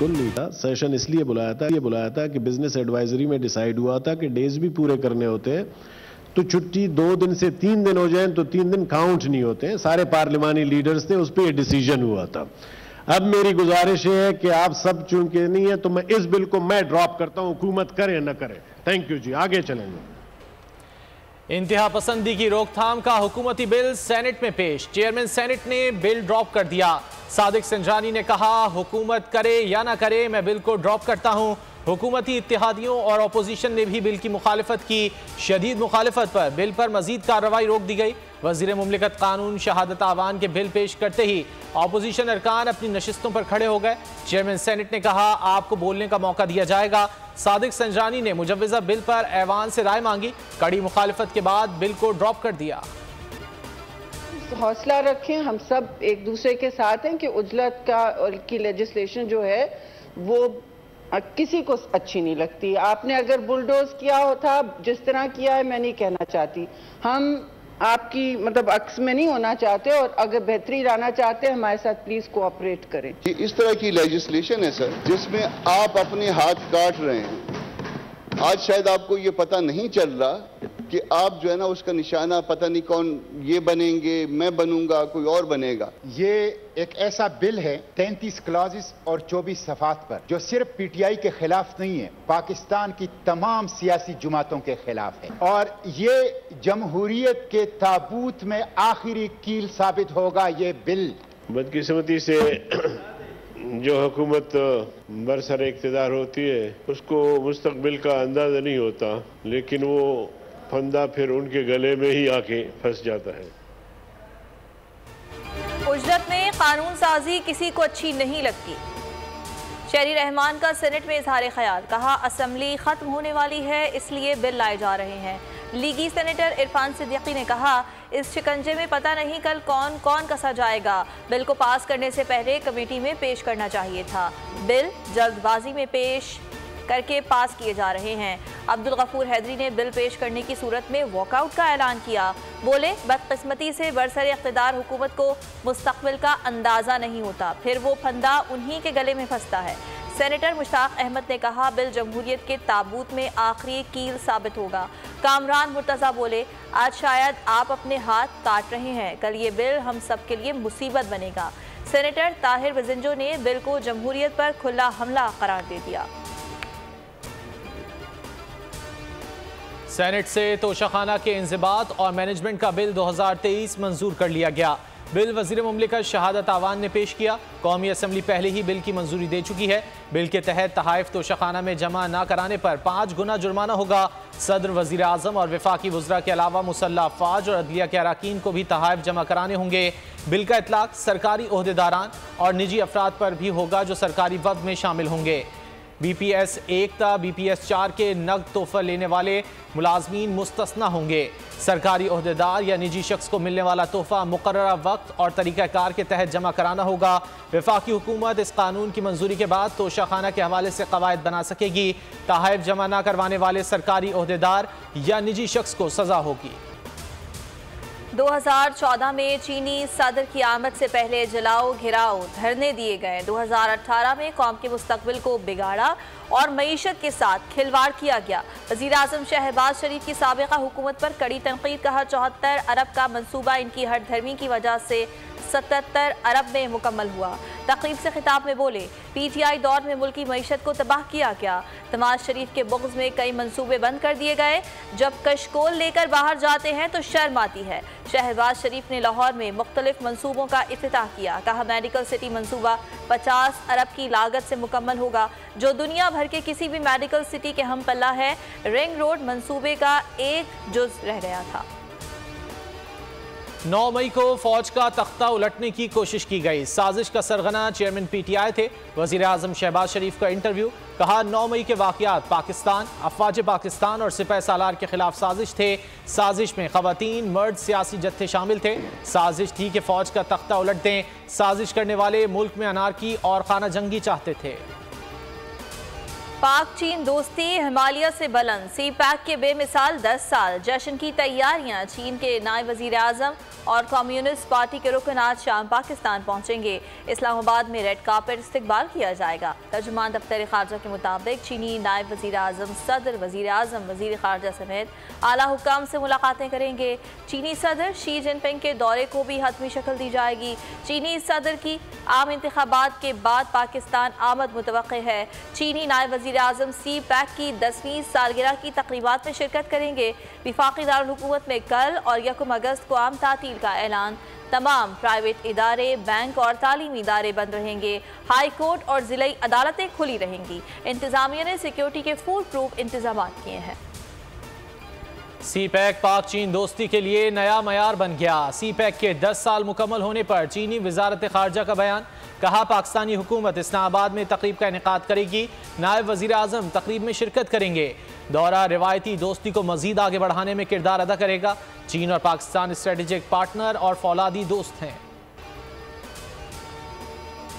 बिल्कुल नहीं था। सेशन इसलिए बुलाया था कि बिजनेस एडवाइजरी में डिसाइड हुआ था कि डेज भी पूरे करने होते हैं, तो छुट्टी 2 दिन से 3 दिन हो जाए तो 3 दिन काउंट नहीं होते हैं। सारे पार्लिमानी लीडर्स थे, उस पर यह डिसीजन हुआ था। अब मेरी गुजारिश है कि आप सब चुन के नहीं है तो मैं इस बिल को मैं ड्रॉप करता हूं, हुकूमत करे न करे। थैंक यू जी, आगे चलेंगे। इंतहा पसंदी की रोकथाम का हुकूमती बिल सेनेट में पेश। चेयरमैन सेनेट ने बिल ड्रॉप कर दिया। सादिक संजानी ने कहा, हुकूमत करे या ना करे मैं बिल को ड्रॉप करता हूं। हुकूमती इत्तेहादियों और अपोजिशन ने भी बिल की मुखालिफत की। शदीद मुखालिफत पर बिल पर मजीद कार्रवाई रोक दी गई। वजीर मुमलिकत कानून शहादत आवान के बिल पेश करते ही अपोजिशन अरकान अपनी नशिस्तों पर खड़े हो गए। चेयरमैन सेनेट ने कहा, आपको बोलने का मौका दिया जाएगा। सादिक संजानी ने मुजव्वजा बिल पर ऐवान से राय मांगी। कड़ी मुखालिफत के बाद बिल को ड्रॉप कर दिया। हौसला रखें, हम सब एक दूसरे के साथ हैं कि उजलत की लेजिस्लेशन जो है वो किसी को अच्छी नहीं लगती। आपने अगर बुलडोज किया होता, जिस तरह किया है, मैं नहीं कहना चाहती, हम आपकी मतलब अक्स में नहीं होना चाहते, और अगर बेहतरी लाना चाहते हैं हमारे साथ प्लीज कोऑपरेट करें। इस तरह की लेजिस्लेशन है सर जिसमें आप अपने हाथ काट रहे हैं। आज शायद आपको ये पता नहीं चल रहा कि आप जो है ना उसका निशाना पता नहीं कौन ये बनेंगे, मैं बनूंगा, कोई और बनेगा। ये एक ऐसा बिल है 33 क्लॉजेस और 24 सफात पर, जो सिर्फ पीटीआई के खिलाफ नहीं है, पाकिस्तान की तमाम सियासी जमातों के खिलाफ है, और ये जमहूरियत के ताबूत में आखिरी कील साबित होगा ये बिल। बदकिस्मती से जो हुकूमत बरसर इक़्तिदार होती है उसको मुस्तक़बिल का अंदाज़ा नहीं होता, लेकिन वो फंदा फिर उनके गले में ही आके फंस जाता है। उजरत में कानून साजी किसी को अच्छी नहीं लगती। शहरी रहमान का सेनेट में इजहार ख्याल, कहा असम्बली खत्म होने वाली है इसलिए बिल लाए जा रहे हैं। लीगी सेनेटर इरफान सिद्दीकी ने कहा, इस शिकंजे में पता नहीं कल कौन कौन कसा जाएगा। बिल को पास करने से पहले कमेटी में पेश करना चाहिए था। बिल जल्दबाजी में पेश करके पास किए जा रहे हैं। अब्दुल गफूर हैदरी ने बिल पेश करने की सूरत में वॉकआउट का ऐलान किया। बोले, बदकिस्मती से बरसर इक़्तिदार हुकूमत को मुस्तक़बिल का अंदाज़ा नहीं होता, फिर वो फंदा उन्हीं के गले में फंसता है। सेनेटर मुश्ताक अहमद ने कहा, बिल जमहूरियत के ताबूत में आखिरी कील साबित होगा। कामरान मुर्तज़ा बोले, आज शायद आप अपने हाथ काट रहे हैं, कल ये बिल हम सब के लिए मुसीबत बनेगा। सेनेटर ताहिर वजिंजो ने बिल को जमहूरियत पर खुला हमला करार दे दिया। सेनेट से तोशाखाना के इंज़िबात और मैनेजमेंट का बिल 2023 मंजूर कर लिया गया। बिल वज़ीर मुमलिकत शहादत आवान ने पेश किया। कौमी असम्बली पहले ही बिल की मंजूरी दे चुकी है। बिल के तहत तहाइफ तोशाखाना में जमा न कराने पर 5 गुना जुर्माना होगा। सदर, वज़ीर आज़म और वफाकी वज़रा के अलावा मुसल्लह अफ़वाज और अदलिया के अराकीन को भी तहाइफ जमा कराने होंगे। बिल का इतलाक़ सरकारी ओहदेदारान और निजी अफराद पर भी होगा जो सरकारी वफ़द में शामिल होंगे। BPS 1 ता BPS 4 के नकद तोहफा लेने वाले मुलाजमीन मुस्तस्ना होंगे। सरकारी ओहदेदार या निजी शख्स को मिलने वाला तोहफा मुकर्ररा वक्त और तरीक़ाकार के तहत जमा कराना होगा। वफाकी हुकूमत इस कानून की मंजूरी के बाद तोशाखाना के हवाले से कवायद बना सकेगी। तहाइफ जमा न करवाने वाले सरकारी ओहदेदार या निजी शख्स को सज़ा होगी। 2014 में चीनी सदर की आमद से पहले जलाओ घिराओ धरने दिए गए। 2018 में कौम के मुस्तकबिल को बिगाड़ा और मईशत के साथ खिलवाड़ किया गया। वज़ीर आज़म शहबाज शरीफ की साबिक़ा हुकूमत पर कड़ी तनकीद, कहा 74 अरब का मंसूबा इनकी हठधर्मी की वजह से 77 अरब में मुकम्मल हुआ। तकरीब से खिताब में बोले, PTI दौर में मुल्की मईशत को तबाह किया गया। नवाज शरीफ के बुग़्ज़ में कई मंसूबे बंद कर दिए गए। जब कशकोल लेकर बाहर जाते हैं तो शर्म आती है। शहबाज शरीफ ने लाहौर में मुख्तलिफ मंसूबों का इफ्तिताह किया। कहा, मेडिकल सिटी मंसूबा 50 अरब की लागत से मुकम्मल होगा, जो दुनिया भर के किसी भी मेडिकल सिटी के हम पल्ला है। रिंग रोड मंसूबे का एक जुज़ रह गया था। 9 मई को फौज का तख्ता उलटने की कोशिश की गई। साजिश का सरगना चेयरमैन PTI थे। वज़ीर आज़म शहबाज शरीफ का इंटरव्यू, कहा 9 मई के वाक़यात पाकिस्तान, अफवाज पाकिस्तान और सिपाह सालार के खिलाफ साजिश थे। साजिश में ख़वातीन, मर्द, सियासी जत्थे शामिल थे। साजिश थी कि फौज का तख्ता उलट दें। साजिश करने वाले मुल्क में अनारकी और खाना जंगी चाहते थे। पाक चीन दोस्ती हिमालय से बुलंद, सी पैक के बेमिसाल 10 साल जश्न की तैयारियां। चीन के नायब वजीर आजम और कम्युनिस्ट पार्टी के रुकन आज शाम पाकिस्तान पहुंचेंगे। इस्लामाबाद में रेड कार्पेट इस्तकबाल किया जाएगा। तर्जुमान दफ्तर खारजा के मुताबिक चीनी नायब वजीर आजम, सदर, वजीर आजम, वजीर खारजा समेत आला हुक्काम से मुलाकातें करेंगे। चीनी सदर शी जिनपिंग के दौरे को भी हतमी शक्ल दी जाएगी। चीनी सदर की आम इंतखाबात के बाद पाकिस्तान आमद मुतवक्के है। चीनी नायब वजीर आजम सी पैक की 10वीं सालगिरह की तकरीबात में शिरकत करेंगे। वफाकी दारुल हुकूमत में कल और 1 अगस्त को आम तातील का ऐलान। तमाम प्राइवेट इदारे, बैंक और तालीमी इदारे बंद रहेंगे। हाई कोर्ट और जिलाई अदालतें खुली रहेंगी। इंतजामिया ने सिक्योरिटी के फुल प्रूफ इंतजाम किए हैं। सी पैक पाक चीन दोस्ती के लिए नया मयार बन गया। सी पैक के 10 साल मुकम्मल होने पर चीनी वजारत खारजा का बयान। कहा, पाकिस्तानी हुकूमत इस्लामाबाद में तकरीब का इनेकाद करेगी। नायब वजीर आजम तकरीब में शिरकत करेंगे। दौरा रिवायती दोस्ती को मजीद आगे बढ़ाने में किरदार अदा करेगा। चीन और पाकिस्तान स्ट्रेटेजिक पार्टनर और फौलादी दोस्त हैं।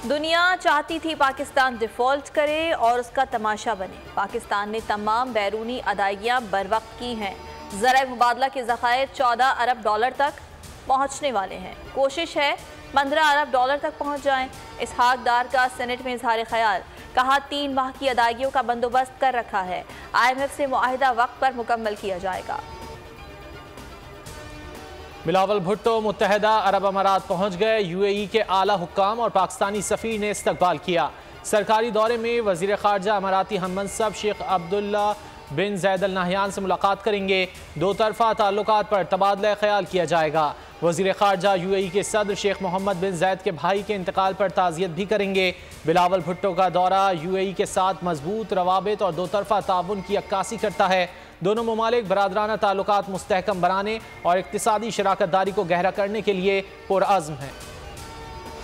दुनिया चाहती थी पाकिस्तान डिफॉल्ट करे और उसका तमाशा बने। पाकिस्तान ने तमाम बैरूनी अदायगियां बर वक्त की हैं। ज़राए मुबादला के ज़खायर 14 अरब डॉलर तक पहुंचने वाले हैं। कोशिश है 15 अरब डॉलर तक पहुंच जाएं। इसहाक डार का सेनेट में इजहार ख्याल। कहा, 3 माह की अदायगियों का बंदोबस्त कर रखा है। IMF से मुआहिदा वक्त पर मुकम्मल किया जाएगा। बिलावल भुट्टो मुत्तहदा अरब अमारात पहुंच गए। UAE के आला हुक्काम और पाकिस्तानी सफीर ने इस्तकबाल किया। सरकारी दौरे में वजीर खारजा अमाराती हममनसब शेख अब्दुल्ला बिन जैद अल नहयान से मुलाकात करेंगे। 2 तरफा ताल्लुकात पर तबादला ख्याल किया जाएगा। वजीर खारजा UAE के सदर शेख मोहम्मद बिन जैद के भाई के इंतकाल पर ताज़ियत भी करेंगे। बिलावल भुट्टो का दौरा UAE के साथ मजबूत रवाबित और 2 तरफा ताउन की अक्कासी करता है। दोनों ममालिक बरादराना ताल्लुकात मुस्तहकम बनाने और इक्तिसादी शराकत दारी को गहरा करने के लिए पुरअज़्म हैं।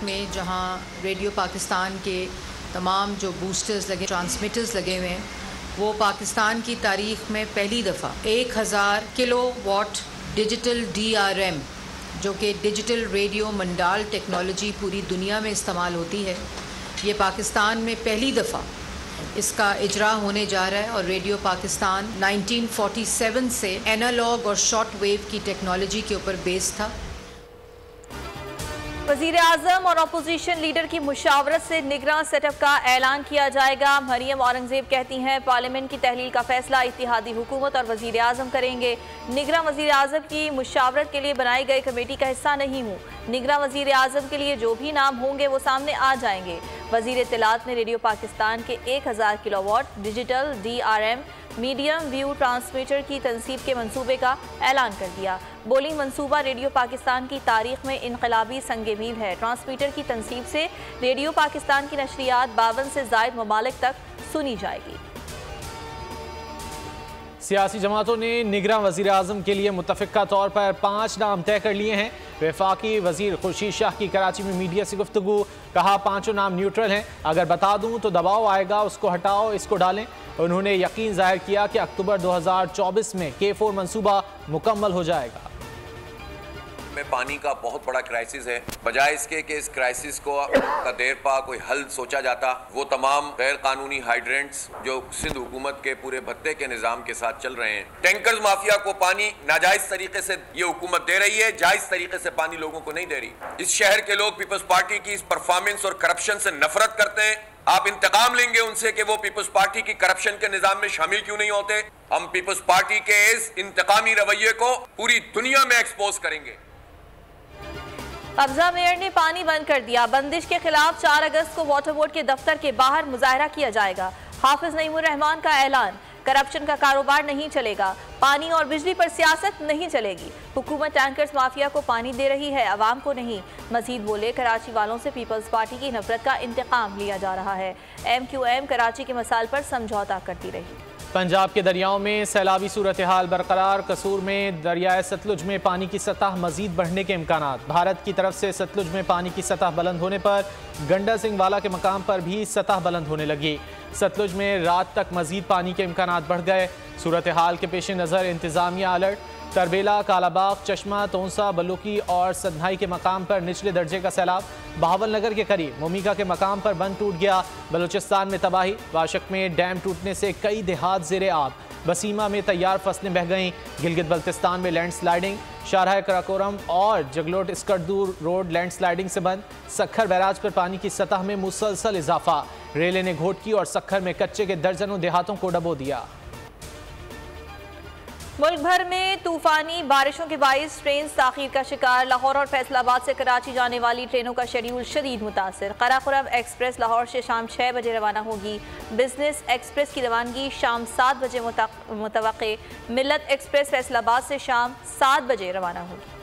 में जहाँ रेडियो पाकिस्तान के तमाम जो बूस्टर्स लगे, ट्रांसमीटर्स लगे हुए हैं, वो पाकिस्तान की तारीख में पहली दफ़ा 1000 किलोवाट डिजिटल DRM जो कि डिजिटल रेडियो मंडाल टेक्नोलॉजी पूरी दुनिया में इस्तेमाल होती है, ये पाकिस्तान में पहली दफ़ा इसका इजरा होने जा रहा है। और रेडियो पाकिस्तान 1947 से एनालॉग और शॉर्ट वेव की टेक्नोलॉजी के ऊपर बेस्ड था। वज़ीर आज़म और अपोजिशन लीडर की मुशावरत से निगरान सेटअप का ऐलान किया जाएगा। मरियम औरंगजेब कहती हैं, पार्लियामेंट की तहलील का फैसला इत्तेहादी हुकूमत और वज़ीर आज़म करेंगे। निगरान वज़ीर आज़म की मुशावरत के लिए बनाई गई कमेटी का हिस्सा नहीं हूँ। निगरान वज़ीर आज़म के लिए जो भी नाम होंगे वो सामने आ जाएंगे। वज़ीर इत्तलात ने रेडियो पाकिस्तान के 1000 kilowatt digital DRM medium view transmitter की तनसीब के मंसूबे का ऐलान कर दिया। बोलिंग मंसूबा रेडियो पाकिस्तान की तारीख में इनकलाबी संगे मील है। ट्रांसमीटर की तनसीब से रेडियो पाकिस्तान की नशरियात 52 से ज़ायद ममालिक तक सुनी जाएगी। सियासी जमातों ने निगरान वज़ीर आज़म के लिए मुत्तफ़िक़ा तौर पर 5 नाम तय कर लिए हैं। वफाकी वज़ीर खुर्शीद शाह की कराची में मीडिया से गुफ्तगू। कहा, 5 नाम न्यूट्रल हैं, अगर बता दूं तो दबाव आएगा, उसको हटाओ, इसको डालें। उन्होंने यकीन जाहिर किया कि अक्टूबर 2024 में K4 मंसूबा मुकम्मल हो जाएगा। में पानी का बहुत बड़ा क्राइसिस है। बजाय इसके कि इस क्राइसिस को का देर पा कोई हल सोचा जाता, वो तमाम गैर कानूनी हाइड्रेंट्स जो सिंध हुकूमत के पूरे भत्ते के निज़ाम के साथ चल रहे हैं, टैंकर्स माफिया को पानी नाजायज तरीके से ये हुकूमत दे रही है, जायज तरीके से पानी लोगों को नहीं दे रही। इस शहर के लोग पीपल्स पार्टी की इस परफॉर्मेंस और करप्शन से नफरत करते हैं। आप इंतकाम लेंगे उनसे कि वो पीपल्स पार्टी की करप्शन के निजाम में शामिल क्यों नहीं होते। हम पीपल्स पार्टी के इस इंतकामी रवैये को पूरी दुनिया में एक्सपोज करेंगे। कब्जा मेयर ने पानी बंद कर दिया। बंदिश के खिलाफ 4 अगस्त को वाटर बोर्ड के दफ्तर के बाहर मुजाहरा किया जाएगा। हाफिज नईमुर रहमान का ऐलान, करप्शन का कारोबार नहीं चलेगा, पानी और बिजली पर सियासत नहीं चलेगी। हुकूमत टैंकर्स माफिया को पानी दे रही है, अवाम को नहीं। मजीद बोले, कराची वालों से पीपल्स पार्टी की नफरत का इंतकाम लिया जा रहा है। MQM कराची के मसाल पर समझौता करती रही। पंजाब के दरियाओं में सैलाबी सूरत हाल बरकरार। कसूर में दरियाए सतलुज में पानी की सतह मजीद बढ़ने के इम्कानात। भारत की तरफ से सतलुज में पानी की सतह बुलंद होने पर गंडा सिंह वाला के मकाम पर भी सतह बुलंद होने लगी। सतलुज में रात तक मजीद पानी के इम्कानात बढ़ गए। सूरत हाल के पेश नज़र इंतजामिया अलर्ट। तरबेला, कालाबाग, चश्मा, तोंसा, बलूकी और सदनाई के मकाम पर निचले दर्जे का सैलाब। बहावलनगर के करीब मोमिका के मकाम पर बंद टूट गया। बलूचिस्तान में तबाही। वाशक में डैम टूटने से कई देहात ज़ेरे आब। बसीमा में तैयार फसलें बह गईं। गिलगित बल्तिस्तान में लैंडस्लाइडिंग। शाहराह कराकोरम और जगलोट स्कर्दूर रोड लैंडस्लाइडिंग से बंद। सखर बैराज पर पानी की सतह में मुसलसल इजाफा। रेले ने घोटकी और सखर में कच्चे के दर्जनों देहातों को डबो दिया। मुल्क भर में तूफानी बारिशों के बाइस ट्रेन ताखीर का शिकार। लाहौर और फैसलाबाद से कराची जाने वाली ट्रेनों का शेड्यूल शदीद मुतासर। कराकोरम एक्सप्रेस लाहौर से शाम 6 बजे रवाना होगी। बिजनेस एक्सप्रेस की रवानगी शाम 7 बजे मुतवक्के। मिल्लत एक्सप्रेस फैसलाबाद से शाम 7 बजे रवाना होगी।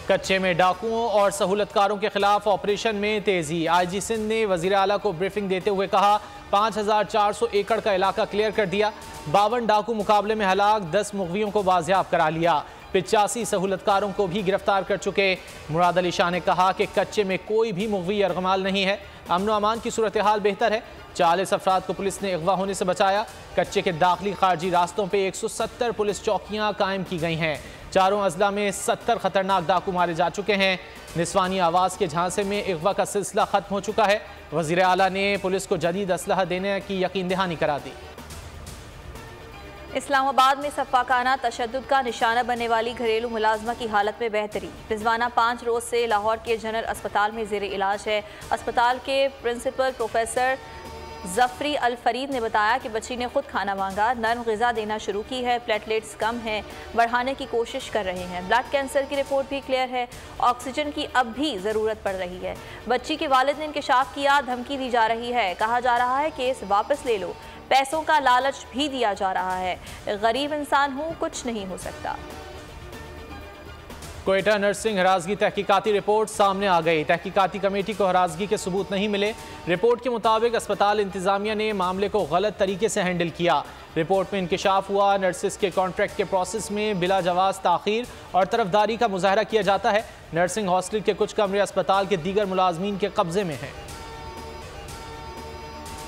कच्चे में डाकुओं और सहूलतकारों के खिलाफ ऑपरेशन में तेजी। IG सिंध ने वजीर आला को ब्रीफिंग देते हुए कहा 5400 एकड़ का इलाका क्लियर कर दिया। 52 डाकू मुकाबले में हलाक, 10 मुगवियों को बाजियाब करा लिया। 85 सहूलतकारों को भी गिरफ्तार कर चुके। मुराद अली शाह ने कहा कि कच्चे में कोई भी मुगवी अरगमाल नहीं है। अमन अमान की सूरत हाल बेहतर है। 40 अफराद को पुलिस ने अगवा होने से बचाया। कच्चे के दाखिली खारजी रास्तों पर 170 पुलिस चौकियां कायम की गई हैं। चारों अजला में 70 खतरनाक डाकू मारे जा चुके हैं। निस्वानी आवाज़ के झांसे में अगवा का सिलसिला खत्म हो चुका है। वज़ीर आला ने पुलिस को जदीद असलहा देने की यकीन दहानी करा दी। इस्लामाबाद में सफ़ाकाना तशद्दुद का निशाना बनने वाली घरेलू मुलाजमा की हालत में बेहतरी। रिजवाना 5 रोज़ से लाहौर के जनरल अस्पताल में ज़ेर इलाज है। अस्पताल के प्रिंसिपल प्रोफेसर जफरी अल फरीद ने बताया कि बच्ची ने खुद खाना मांगा, नरम ग़िज़ा देना शुरू की है, प्लेटलेट्स कम हैं, बढ़ाने की कोशिश कर रहे हैं। ब्लड कैंसर की रिपोर्ट भी क्लियर है। ऑक्सीजन की अब भी ज़रूरत पड़ रही है। बच्ची के वालिद ने इंकशाफ किया, धमकी दी जा रही है। कहा जा रहा है केस वापस ले लो। पैसों का लालच भी दिया जा रहा है। गरीब इंसान हूँ, कुछ नहीं हो सकता। क्वेटा नर्सिंग हरासगी तहकीकाती रिपोर्ट सामने आ गई। तहकीकाती कमेटी को हरासगी के सबूत नहीं मिले। रिपोर्ट के मुताबिक अस्पताल इंतजामिया ने मामले को गलत तरीके से हैंडल किया। रिपोर्ट में इंकशाफ हुआ नर्सिस के कॉन्ट्रैक्ट के प्रोसेस में बिला जवाज ताखीर और तरफदारी का मुजाहरा किया जाता है। नर्सिंग हॉस्टल के कुछ कमरे अस्पताल के दीगर मुलाजमीन के कब्जे में हैं।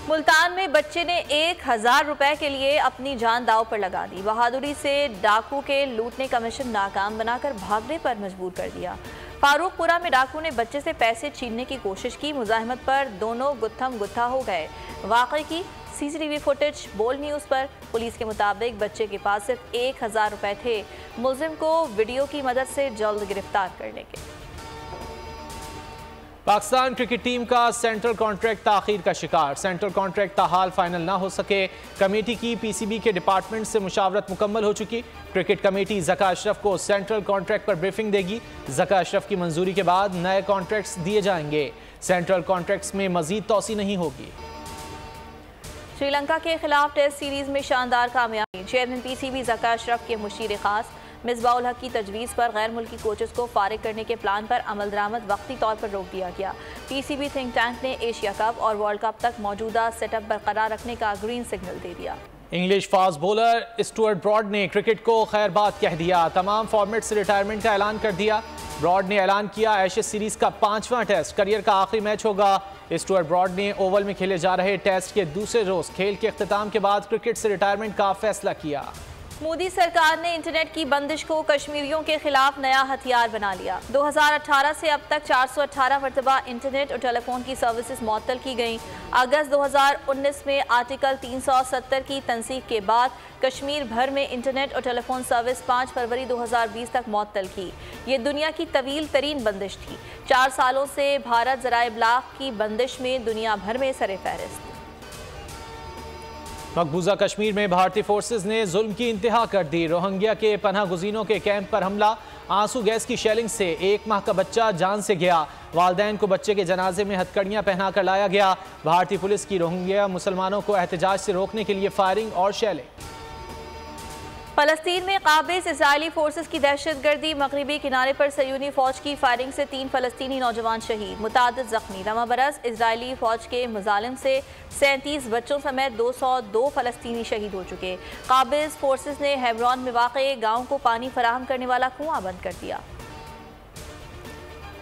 मुल्तान में बच्चे ने 1000 रुपए के लिए अपनी जान दांव पर लगा दी। बहादुरी से डाकू के लूटने का मिशन नाकाम बनाकर भागने पर मजबूर कर दिया। फारूकपुरा में डाकू ने बच्चे से पैसे छीनने की कोशिश की। मुजाहिमत पर दोनों गुत्थम गुत्था हो गए। वाक़े की CCTV फुटेज बोल न्यूज़ पर। पुलिस के मुताबिक बच्चे के पास सिर्फ 1000 रुपए थे। मुलजिम को वीडियो की मदद से जल्द गिरफ्तार कर लेंगे। पाकिस्तान क्रिकेट टीम का सेंट्रल कॉन्ट्रैक्ट ताखीर का शिकार। सेंट्रल कॉन्ट्रैक्ट ताहाल फाइनल ना हो सके। कमेटी की PCB के डिपार्टमेंट से मुशावरत मुकम्मल हो चुकी। क्रिकेट कमेटी ज़का अशरफ को सेंट्रल कॉन्ट्रैक्ट पर ब्रीफिंग देगी। ज़का अशरफ की मंजूरी के बाद नए कॉन्ट्रैक्ट्स दिए जाएंगे। सेंट्रल कॉन्ट्रैक्ट्स में मजीद तोसी नहीं होगी। श्रीलंका के खिलाफ टेस्ट सीरीज में शानदार कामयाबी। चेयरमैन PCB ज़का अशरफ के मुशीर खास मिसबाउल हक की तजवीज़ पर गैर मुल्की कोचेस को फारिग करने के प्लान पर अमल दरामद वक्ती तौर पर रोक दिया गया। PCB थिंक टैंक ने एशिया कप और वर्ल्ड कप तक मौजूदा सेटअप बरकरार रखने का ग्रीन सिग्नल दे दिया। English fast bowler Stuart Broad ने क्रिकेट को खैर बात कह दिया। तमाम फॉर्मेट से रिटायरमेंट का ऐलान कर दिया। ब्रॉड ने ऐलान किया एशेज सीरीज का 5वां टेस्ट करियर का आखिरी मैच होगा। स्टुअर्ट ब्रॉड ने ओवल में खेले जा रहे टेस्ट के दूसरे रोज खेल के अख्तिताम के बाद क्रिकेट से रिटायरमेंट का फैसला किया। मोदी सरकार ने इंटरनेट की बंदिश को कश्मीरियों के खिलाफ नया हथियार बना लिया। 2018 से अब तक 418 मरतबा इंटरनेट और टेलीफोन की सर्विसेज मुअत्तल की गईं। अगस्त 2019 में आर्टिकल 370 की तनसीख के बाद कश्मीर भर में इंटरनेट और टेलीफोन सर्विस 5 फरवरी 2020 तक मुअत्तल की। ये दुनिया की तवील तरीन बंदिश थी। 4 सालों से भारत ज़राए इब्लाग की बंदिश में दुनिया भर में सरे फहरिस्त। मकबूजा कश्मीर में भारतीय फोर्सेज ने जुल्म की इंतहा कर दी। रोहिंग्या के पनाह गुज़ीनों के कैंप पर हमला। आंसू गैस की शेलिंग से 1 माह का बच्चा जान से गया। वालदैन को बच्चे के जनाजे में हथकड़ियां पहना कर लाया गया। भारतीय पुलिस की रोहिंग्या मुसलमानों को एहतजाज से रोकने के लिए फायरिंग और शेलिंग। फलस्तीन में काबिज इजरायली फोर्सेस की दहशतगर्दी। मगरबी किनारे पर सयूनी फौज की फायरिंग से 3 फलस्तीनी नौजवान शहीद, मुतादिद जख्मी। रमा बरस इजरायली फौज के मुजालिम से 37 बच्चों समेत 202 फलस्तीनी शहीद हो चुके। काबिज फोर्सेस ने हेब्रोन में वाक़े गाँव को पानी फराहम करने वाला कुआं बंद कर दिया।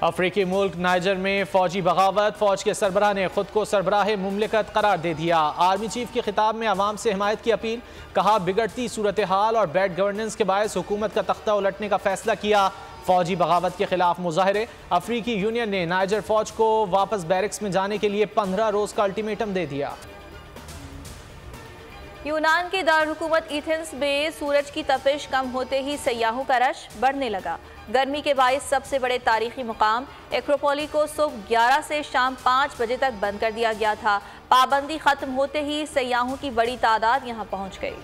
अफ्रीकी मुल्क नाइजर में फौजी बगावत, फौज के सरबराह ने खुद को सरबराह मुमलिकत करार दे दिया। आर्मी चीफ के खिताब में अवाम से हिमायत की अपील, कहा बिगड़ती सूरत हाल और बैड गवर्नेंस के बायस हुकूमत का तख्ता उलटने का फैसला किया। फौजी बगावत के खिलाफ मुजाहरे, अफ्रीकी यूनियन ने नाइजर फौज को वापस बैरक्स में जाने के लिए 15 रोज का अल्टीमेटम दे दिया। यूनान के दारहुकूमत एथेंस में सूरज की तपिश कम होते ही सयाहों का रश बढ़ने लगा। गर्मी के बायस सबसे बड़े तारीखी मुकाम एक्रोपोली को सुबह 11 से शाम 5 बजे तक बंद कर दिया गया था। पाबंदी खत्म होते ही सयाहों की बड़ी तादाद यहां पहुंच गई।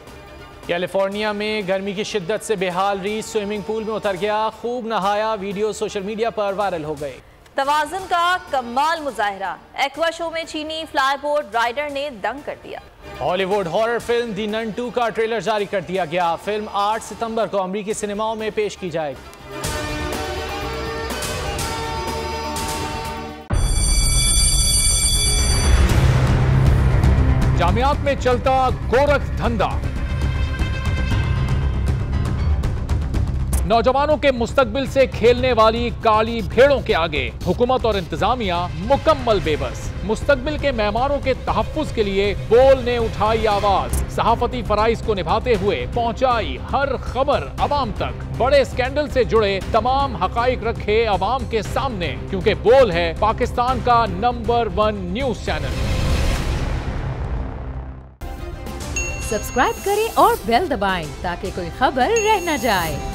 कैलिफोर्निया में गर्मी की शिद्दत से बेहाल रीस स्विमिंग पूल में उतर गया, खूब नहाया, वीडियो सोशल मीडिया पर वायरल हो गए। तवाज़ुन का कमाल मुजाहरा, एक्वा शो में चीनी फ्लाईबोर्ड राइडर ने दंग कर दिया। हॉलीवुड हॉरर फिल्म दी नन 2 का ट्रेलर जारी कर दिया गया। फिल्म 8 सितंबर को अमेरिकी सिनेमाओं में पेश की जाएगी। जामियात में चलता गोरख धंधा, नौजवानों के मुस्तकबिल से खेलने वाली काली भेड़ों के आगे हुकूमत और इंतजामिया मुकम्मल बेबस। मुस्तकबिल के मेहमानों के तहफ्फुज के लिए बोल ने उठाई आवाज, सहाफती फराइज को निभाते हुए पहुंचाई हर खबर अवाम तक। बड़े स्कैंडल से जुड़े तमाम हकाइक रखे अवाम के सामने, क्योंकि बोल है पाकिस्तान का नंबर 1 न्यूज चैनल। सब्सक्राइब करें और बेल दबाएं ताकि कोई खबर रह न जाए।